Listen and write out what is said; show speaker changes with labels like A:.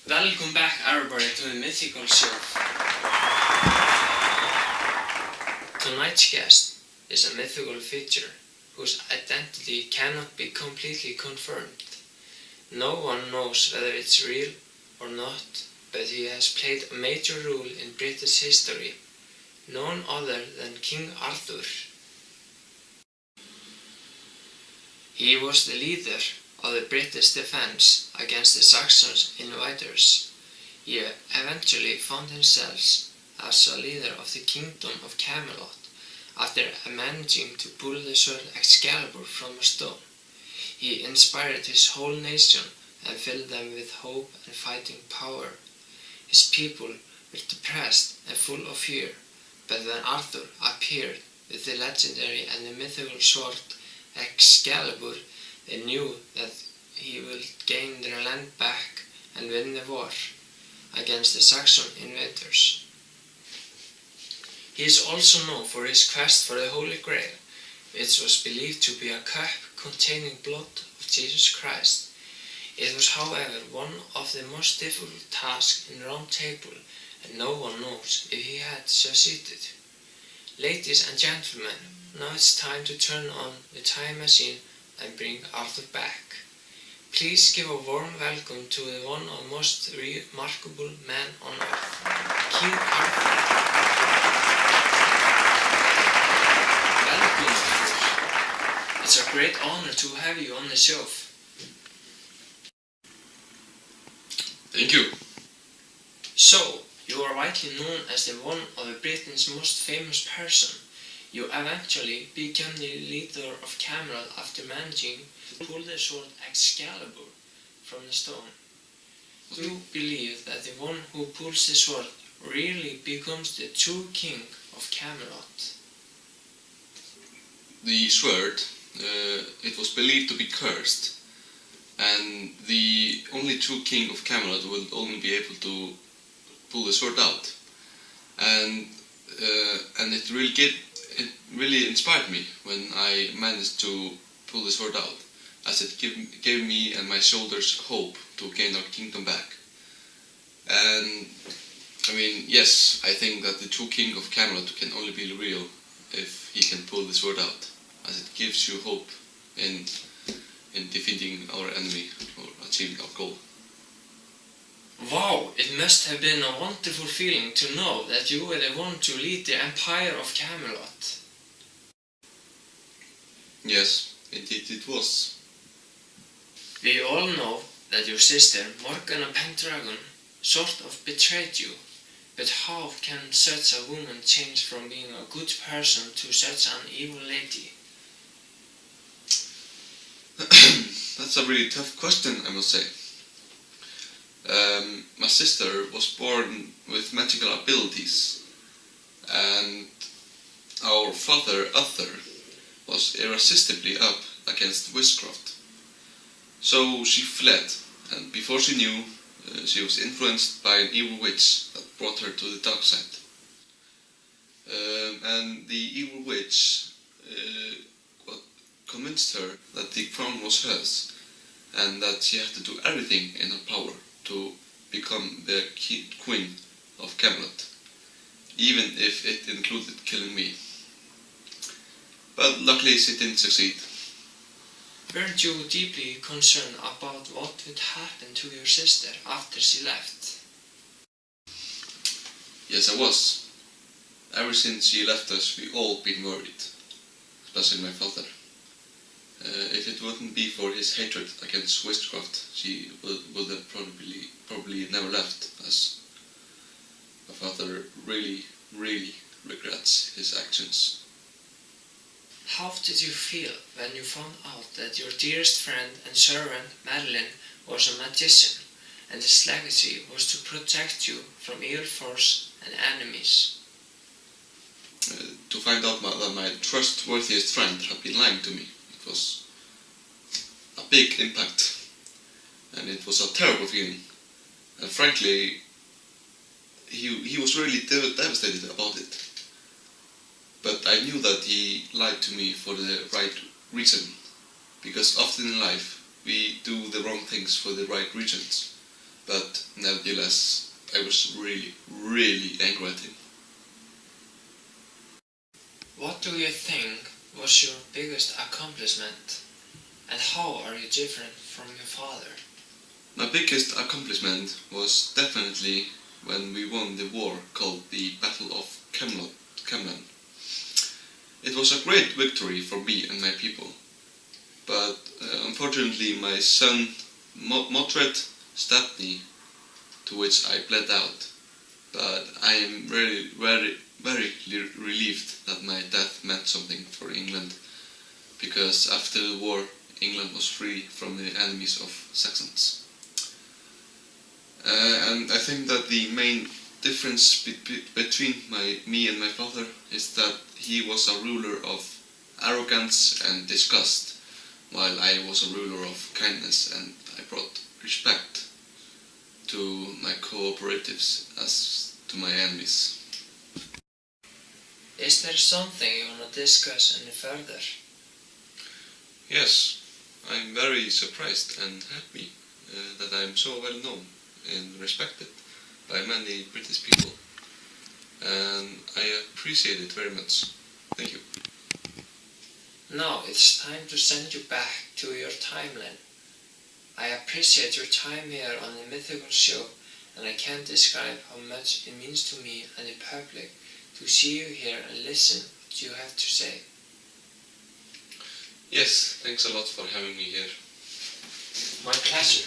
A: Welcome back everybody to the Mythical Show. Tonight's guest is a mythical figure whose identity cannot be completely confirmed. No one knows whether it's real or not, but he has played a major role in British history, none other than King Arthur. He was the leader of the British defense against the Saxon invaders. He eventually found himself as a leader of the Kingdom of Camelot after managing to pull the sword Excalibur from a stone. He inspired his whole nation and filled them with hope and fighting power. His people were depressed and full of fear, but when Arthur appeared with the legendary and the mythical sword Excalibur, they knew that he would gain their land back and win the war against the Saxon invaders. He is also known for his quest for the Holy Grail, which was believed to be a cup containing blood of Jesus Christ. It was, however, one of the most difficult tasks in the Round Table, and no one knows if he had succeeded. Ladies and gentlemen, now it's time to turn on the time machine and bring Arthur back. Please give a warm welcome to the one of the most remarkable men on earth, King Arthur. Welcome, Arthur. It's a great honor to have you on the show.
B: Thank you.
A: So, you are widely known as the one of Britain's most famous person. You eventually became the leader of Camelot after managing to pull the sword Excalibur from the stone. Do you believe that the one who pulls the sword really becomes the true king of Camelot?
B: The sword, it was believed to be cursed, and the only true king of Camelot will only be able to pull the sword out. And it really inspired me when I managed to pull the sword out, as it gave me and my soldiers hope to gain our kingdom back. And I mean, yes, I think that the true king of Camelot can only be real if he can pull the sword out, as it gives you hope in defeating our enemy or achieving our goal.
A: Wow, it must have been a wonderful feeling to know that you were the one to lead the Empire of Camelot.
B: Yes, indeed it was.
A: We all know that your sister, Morgana Pendragon, sort of betrayed you. But how can such a woman change from being a good person to such an evil lady?
B: That's a really tough question, I must say. My sister was born with magical abilities, and our father, Uther, was irresistibly up against witchcraft. So she fled, and before she knew, she was influenced by an evil witch that brought her to the dark side. And the evil witch convinced her that the crown was hers, and that she had to do everything in her power to become the queen of Camelot, even if it included killing me. But luckily she didn't succeed.
A: Weren't you deeply concerned about what would happen to your sister after she left?
B: Yes, I was. Ever since she left us, we all been worried, especially my father. If it wouldn't be for his hatred against witchcraft, she would have probably never left, as my father really regrets his actions.
A: How did you feel when you found out that your dearest friend and servant, Merlin, was a magician, and his legacy was to protect you from evil forces and enemies?
B: To find out that my trustworthiest friend had been lying to me, it was a big impact, and it was a terrible feeling. And frankly, he was really devastated about it. But I knew that he lied to me for the right reason, because often in life we do the wrong things for the right reasons, but nevertheless, I was really angry at him.
A: What do you think was your biggest accomplishment? And how are you different from your father?
B: My biggest accomplishment was definitely when we won the war called the Battle of Kemlan. It was a great victory for me and my people, but unfortunately my son Motred stabbed me, to which I bled out. But I am very relieved that my death meant something for England, because after the war England was free from the enemies of Saxons. And I think that the main difference between me and my father is that he was a ruler of arrogance and disgust, while I was a ruler of kindness, and I brought respect to my cooperatives as to my enemies.
A: Is there something you want to discuss any further?
B: Yes, I'm very surprised and happy that I'm so well known and respected by many British people, and I appreciate it very much. Thank you.
A: Now it's time to send you back to your timeline. I appreciate your time here on the Mythical Show, and I can't describe how much it means to me and the public to see you here and listen what you have to say.
B: Yes, thanks a lot for having me here.
A: My pleasure.